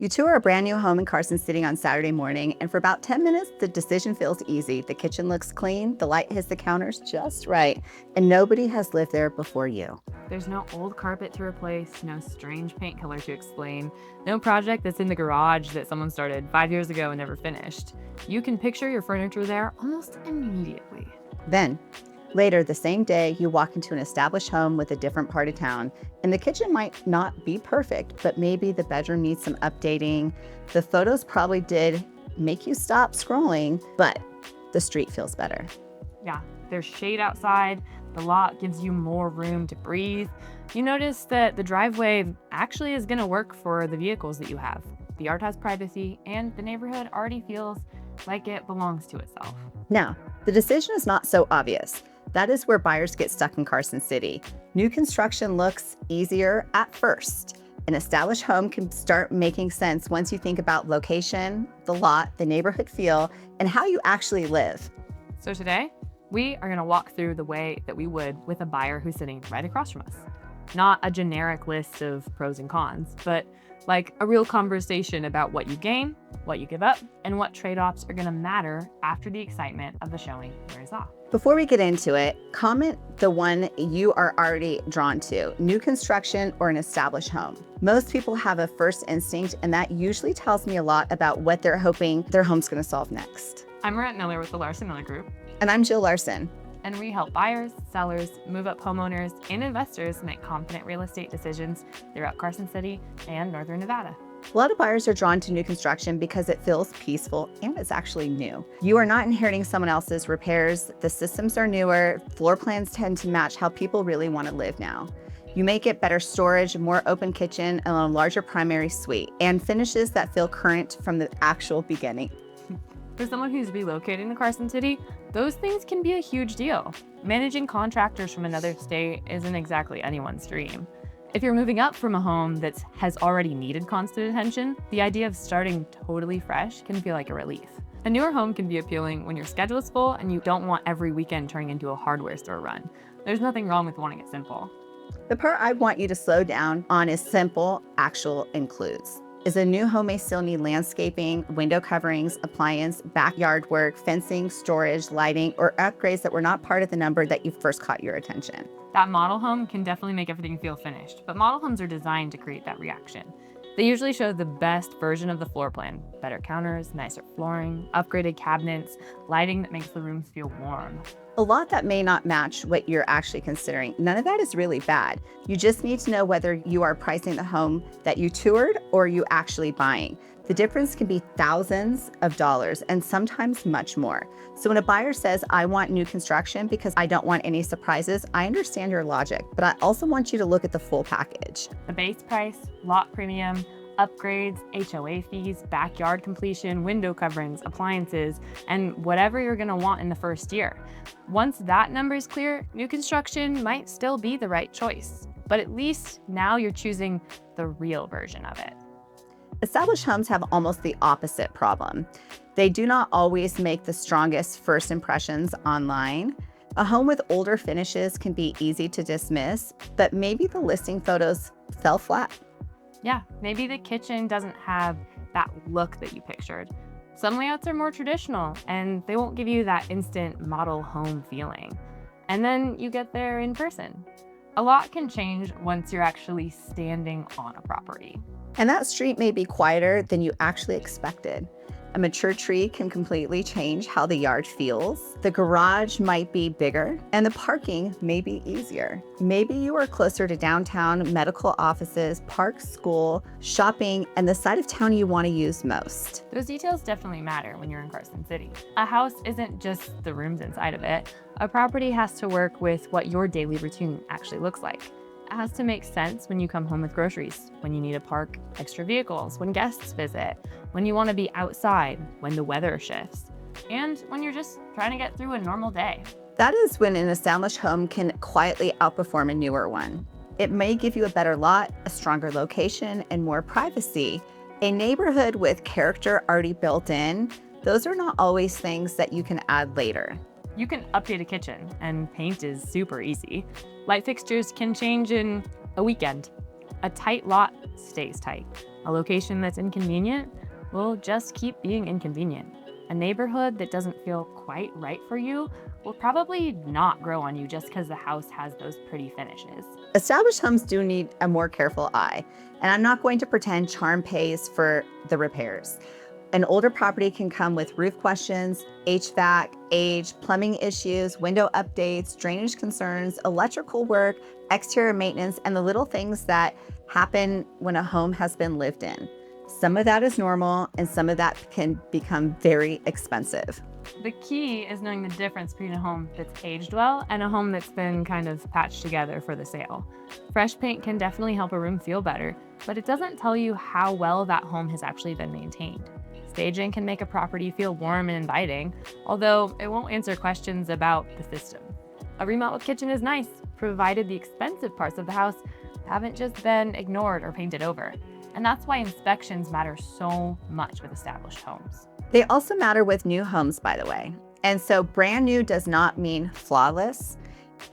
You tour a brand new home in Carson City on Saturday morning, and for about 10 minutes, the decision feels easy. The kitchen looks clean, the light hits the counters just right, and nobody has lived there before you. There's no old carpet to replace, no strange paint color to explain, no project that's in the garage that someone started 5 years ago and never finished. You can picture your furniture there almost immediately. Then, later the same day, you walk into an established home with a different part of town, and the kitchen might not be perfect, but maybe the bedroom needs some updating. The photos probably did make you stop scrolling, but the street feels better. Yeah, there's shade outside, the lot gives you more room to breathe. You notice that the driveway actually is going to work for the vehicles that you have. The yard has privacy, and the neighborhood already feels like it belongs to itself. Now, the decision is not so obvious. That is where buyers get stuck in Carson City. New construction looks easier at first. An established home can start making sense once you think about location, the lot, the neighborhood feel, and how you actually live. So today, we are going to walk through the way that we would with a buyer who's sitting right across from us. Not a generic list of pros and cons, but like a real conversation about what you gain, what you give up, and what trade-offs are going to matter after the excitement of the showing wears off. Before we get into it, comment the one you are already drawn to, new construction or an established home. Most people have a first instinct, and that usually tells me a lot about what they're hoping their home's going to solve next. I'm Rhett Miller with the Larson Group, And I'm Jill Larson. and we help buyers, sellers, move-up homeowners, and investors make confident real estate decisions throughout Carson City and Northern Nevada. A lot of buyers are drawn to new construction because it feels peaceful and it's actually new. You are not inheriting someone else's repairs. The systems are newer. Floor plans tend to match how people really want to live now. You may get better storage, more open kitchen, and a larger primary suite, and finishes that feel current from the actual beginning. For someone who's relocating to Carson City, those things can be a huge deal. Managing contractors from another state isn't exactly anyone's dream. If you're moving up from a home that has already needed constant attention, the idea of starting totally fresh can feel like a relief. A newer home can be appealing when your schedule is full and you don't want every weekend turning into a hardware store run. There's nothing wrong with wanting it simple. The part I want you to slow down on is simple, actual includes. Is a new home may still need landscaping, window coverings, appliance, backyard work, fencing, storage, lighting, or upgrades that were not part of the number that you first caught your attention. That model home can definitely make everything feel finished, but model homes are designed to create that reaction. They usually show the best version of the floor plan: better counters, nicer flooring, upgraded cabinets, lighting that makes the rooms feel warm. A lot that may not match what you're actually considering. None of that is really bad. You just need to know whether you are pricing the home that you toured or you actually buying. The difference can be thousands of dollars and sometimes much more. So when a buyer says, I want new construction because I don't want any surprises, I understand your logic, but I also want you to look at the full package. The base price, lot premium, upgrades, HOA fees, backyard completion, window coverings, appliances, and whatever you're going to want in the first year. Once that number is clear, new construction might still be the right choice, but at least now you're choosing the real version of it. Established homes have almost the opposite problem. They do not always make the strongest first impressions online. A home with older finishes can be easy to dismiss, but maybe the listing photos fell flat. Yeah, maybe the kitchen doesn't have that look that you pictured. Some layouts are more traditional and they won't give you that instant model home feeling. And then you get there in person. A lot can change once you're actually standing on a property. And that street may be quieter than you actually expected. A mature tree can completely change how the yard feels. The garage might be bigger and the parking may be easier. Maybe you are closer to downtown, medical offices, parks, school, shopping, and the side of town you want to use most. Those details definitely matter when you're in Carson City. A house isn't just the rooms inside of it. A property has to work with what your daily routine actually looks like. It has to make sense when you come home with groceries, when you need to park extra vehicles, when guests visit, when you want to be outside, when the weather shifts, and when you're just trying to get through a normal day. That is when an established home can quietly outperform a newer one. It may give you a better lot, a stronger location, and more privacy. A neighborhood with character already built in, those are not always things that you can add later. You can update a kitchen, and paint is super easy. Light fixtures can change in a weekend. A tight lot stays tight. A location that's inconvenient will just keep being inconvenient. A neighborhood that doesn't feel quite right for you will probably not grow on you just because the house has those pretty finishes. Established homes do need a more careful eye, and I'm not going to pretend charm pays for the repairs. An older property can come with roof questions, HVAC, age, plumbing issues, window updates, drainage concerns, electrical work, exterior maintenance, and the little things that happen when a home has been lived in. Some of that is normal, and some of that can become very expensive. The key is knowing the difference between a home that's aged well and a home that's been kind of patched together for the sale. Fresh paint can definitely help a room feel better, but it doesn't tell you how well that home has actually been maintained. Staging can make a property feel warm and inviting, although it won't answer questions about the system. A remodeled kitchen is nice, provided the expensive parts of the house haven't just been ignored or painted over. And that's why inspections matter so much with established homes. They also matter with new homes, by the way. And so brand new does not mean flawless.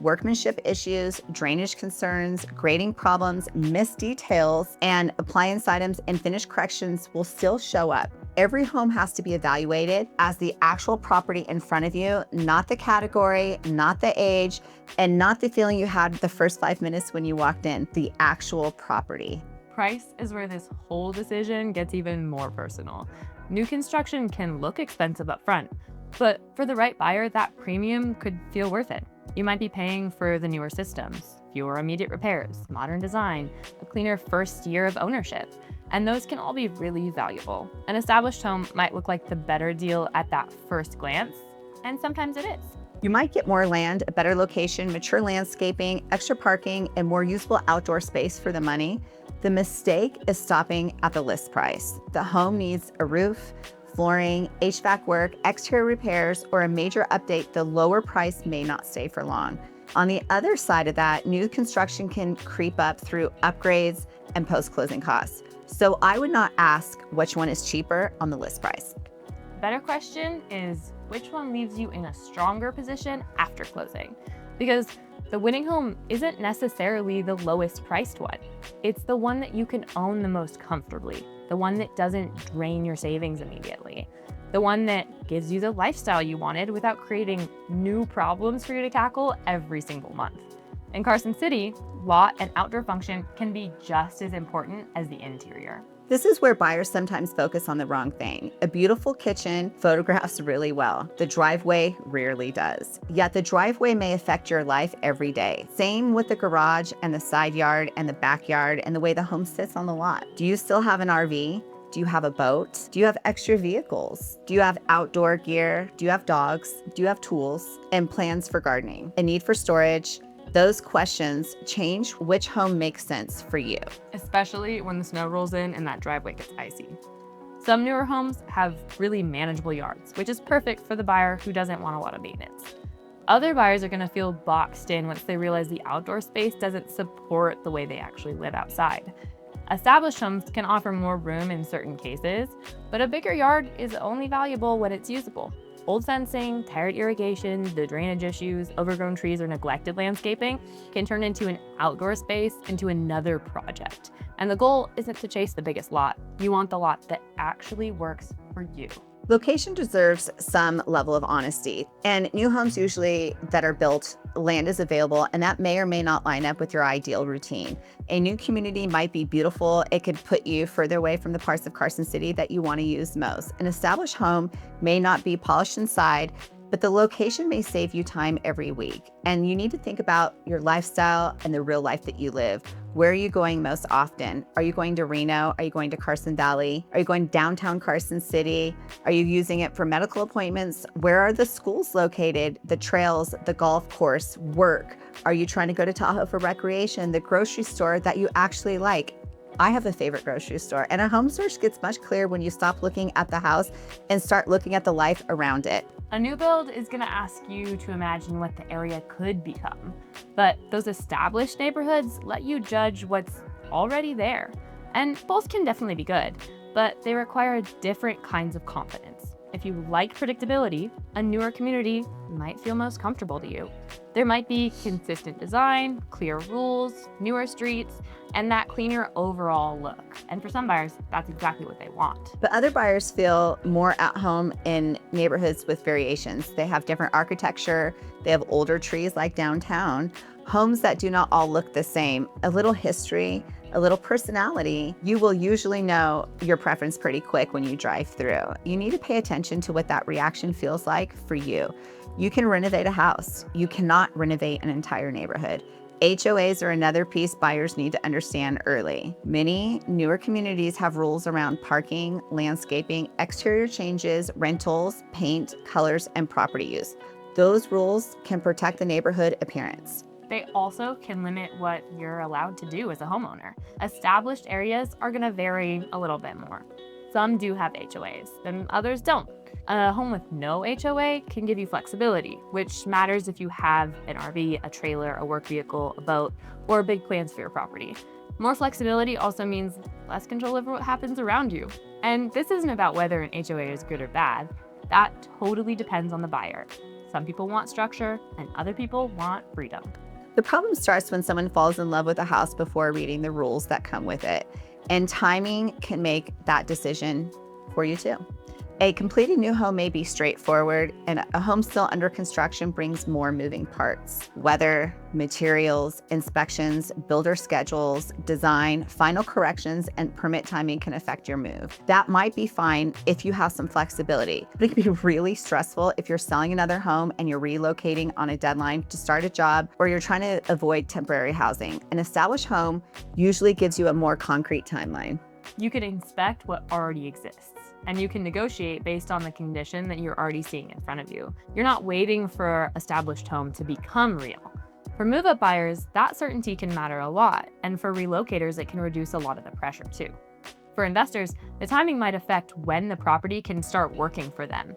Workmanship issues, drainage concerns, grading problems, missed details, and appliance items and finish corrections will still show up. Every home has to be evaluated as the actual property in front of you, not the category, not the age, and not the feeling you had the first 5 minutes when you walked in, the actual property. Price is where this whole decision gets even more personal. New construction can look expensive up front, but for the right buyer, that premium could feel worth it. You might be paying for the newer systems, fewer immediate repairs, modern design, a cleaner first year of ownership, and those can all be really valuable. An established home might look like the better deal at that first glance, and sometimes it is. You might get more land, a better location, mature landscaping, extra parking, and more usable outdoor space for the money. The mistake is stopping at the list price. The home needs a roof, flooring, HVAC work, exterior repairs, or a major update. The lower price may not stay for long. On the other side of that, new construction can creep up through upgrades and post-closing costs. So I would not ask which one is cheaper on the list price. The better question is which one leaves you in a stronger position after closing? Because the winning home isn't necessarily the lowest priced one. It's the one that you can own the most comfortably, the one that doesn't drain your savings immediately, the one that gives you the lifestyle you wanted without creating new problems for you to tackle every single month. In Carson City, lot and outdoor function can be just as important as the interior. This is where buyers sometimes focus on the wrong thing. A beautiful kitchen photographs really well. The driveway rarely does. Yet the driveway may affect your life every day. Same with the garage and the side yard and the backyard and the way the home sits on the lot. Do you still have an RV? Do you have a boat? Do you have extra vehicles? Do you have outdoor gear? Do you have dogs? Do you have tools and plans for gardening? A need for storage? Those questions change which home makes sense for you. Especially when the snow rolls in and that driveway gets icy. Some newer homes have really manageable yards, which is perfect for the buyer who doesn't want a lot of maintenance. Other buyers are going to feel boxed in once they realize the outdoor space doesn't support the way they actually live outside. Established homes can offer more room in certain cases, but a bigger yard is only valuable when it's usable. Old fencing, tired irrigation, the drainage issues, overgrown trees, or neglected landscaping can turn into an outdoor space into another project. And the goal isn't to chase the biggest lot. You want the lot that actually works for you. Location deserves some level of honesty, and new homes usually that are built, land is available, and that may or may not line up with your ideal routine. A new community might be beautiful. It could put you further away from the parts of Carson City that you want to use most. An established home may not be polished inside, but the location may save you time every week. And you need to think about your lifestyle and the real life that you live. Where are you going most often? Are you going to Reno? Are you going to Carson Valley? Are you going downtown Carson City? Are you using it for medical appointments? Where are the schools located? The trails, the golf course, work? Are you trying to go to Tahoe for recreation? The grocery store that you actually like? I have a favorite grocery store, and a home search gets much clearer when you stop looking at the house and start looking at the life around it. A new build is going to ask you to imagine what the area could become, but those established neighborhoods let you judge what's already there. And both can definitely be good, but they require different kinds of confidence. If you like predictability, a newer community might feel most comfortable to you. There might be consistent design, clear rules, newer streets, and that cleaner overall look. And for some buyers, that's exactly what they want. But other buyers feel more at home in neighborhoods with variations. They have different architecture, they have older trees like downtown, homes that do not all look the same, a little history, a little personality. You will usually know your preference pretty quick when you drive through. You need to pay attention to what that reaction feels like for you. You can renovate a house. You cannot renovate an entire neighborhood. HOAs are another piece buyers need to understand early. Many newer communities have rules around parking, landscaping, exterior changes, rentals, paint, colors, and property use. Those rules can protect the neighborhood appearance. They also can limit what you're allowed to do as a homeowner. Established areas are going to vary a little bit more. Some do have HOAs, and others don't. A home with no HOA can give you flexibility, which matters if you have an RV, a trailer, a work vehicle, a boat, or big plans for your property. More flexibility also means less control over what happens around you. And this isn't about whether an HOA is good or bad. That totally depends on the buyer. Some people want structure, and other people want freedom. The problem starts when someone falls in love with a house before reading the rules that come with it, and timing can make that decision for you too. A completed new home may be straightforward, and a home still under construction brings more moving parts. Weather, materials, inspections, builder schedules, design, final corrections, and permit timing can affect your move. That might be fine if you have some flexibility, but it can be really stressful if you're selling another home and you're relocating on a deadline to start a job, or you're trying to avoid temporary housing. An established home usually gives you a more concrete timeline. You can inspect what already exists, and you can negotiate based on the condition that you're already seeing in front of you. You're not waiting for established home to become real. For move-up buyers, that certainty can matter a lot, and for relocators, it can reduce a lot of the pressure too. For investors, the timing might affect when the property can start working for them.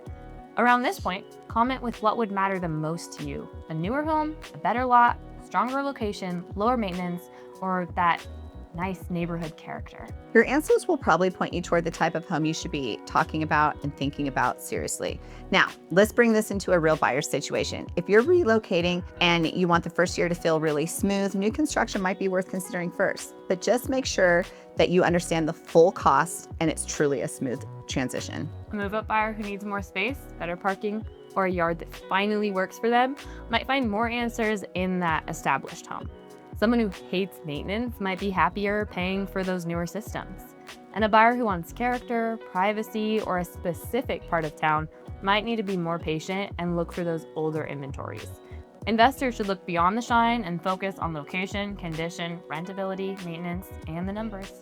Around this point, comment with what would matter the most to you: a newer home, a better lot, stronger location, lower maintenance, or that nice neighborhood character. Your answers will probably point you toward the type of home you should be talking about and thinking about seriously. Now, let's bring this into a real buyer situation. If you're relocating and you want the first year to feel really smooth, new construction might be worth considering first. But just make sure that you understand the full cost and it's truly a smooth transition. A move-up buyer who needs more space, better parking, or a yard that finally works for them might find more answers in that established home. Someone who hates maintenance might be happier paying for those newer systems. And a buyer who wants character, privacy, or a specific part of town might need to be more patient and look for those older inventories. Investors should look beyond the shine and focus on location, condition, rentability, maintenance, and the numbers.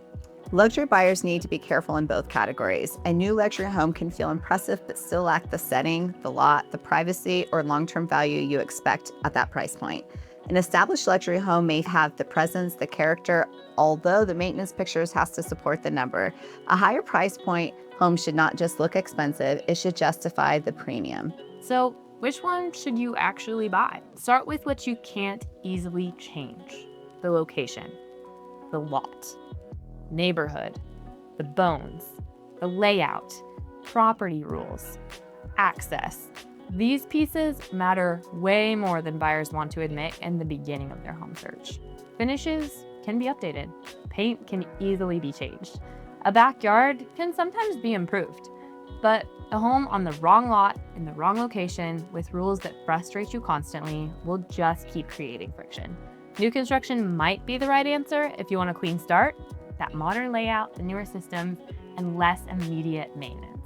Luxury buyers need to be careful in both categories. A new luxury home can feel impressive but still lack the setting, the lot, the privacy, or long-term value you expect at that price point. An established luxury home may have the presence, the character, although the maintenance pictures has to support the number. A higher price point home should not just look expensive, it should justify the premium. So, which one should you actually buy? Start with what you can't easily change: the location, the lot, neighborhood, the bones, the layout, property rules, access. These pieces matter way more than buyers want to admit in the beginning of their home search. Finishes can be updated. Paint can easily be changed. A backyard can sometimes be improved. But a home on the wrong lot, in the wrong location, with rules that frustrate you constantly, will just keep creating friction. New construction might be the right answer if you want a clean start, that modern layout, the newer systems, and less immediate maintenance.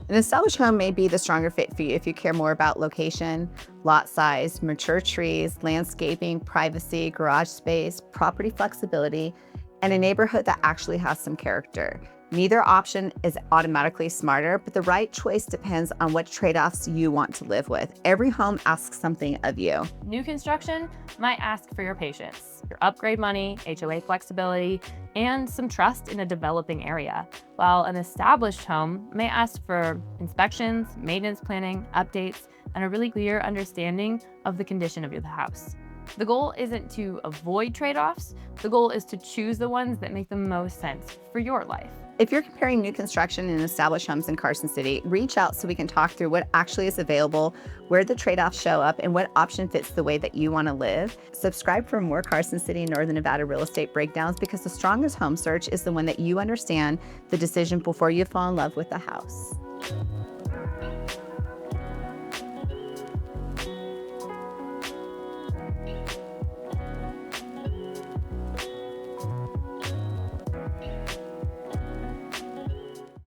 An established home may be the stronger fit for you if you care more about location, lot size, mature trees, landscaping, privacy, garage space, property flexibility, and a neighborhood that actually has some character. Neither option is automatically smarter, but the right choice depends on what trade-offs you want to live with. Every home asks something of you. New construction might ask for your patience, your upgrade money, HOA flexibility, and some trust in a developing area, while an established home may ask for inspections, maintenance planning, updates, and a really clear understanding of the condition of your house. The goal isn't to avoid trade-offs. The goal is to choose the ones that make the most sense for your life. If you're comparing new construction and established homes in Carson City, reach out so we can talk through what actually is available, where the trade-offs show up, and what option fits the way that you want to live. Subscribe for more Carson City and Northern Nevada real estate breakdowns, because the strongest home search is the one that you understand the decision before you fall in love with the house.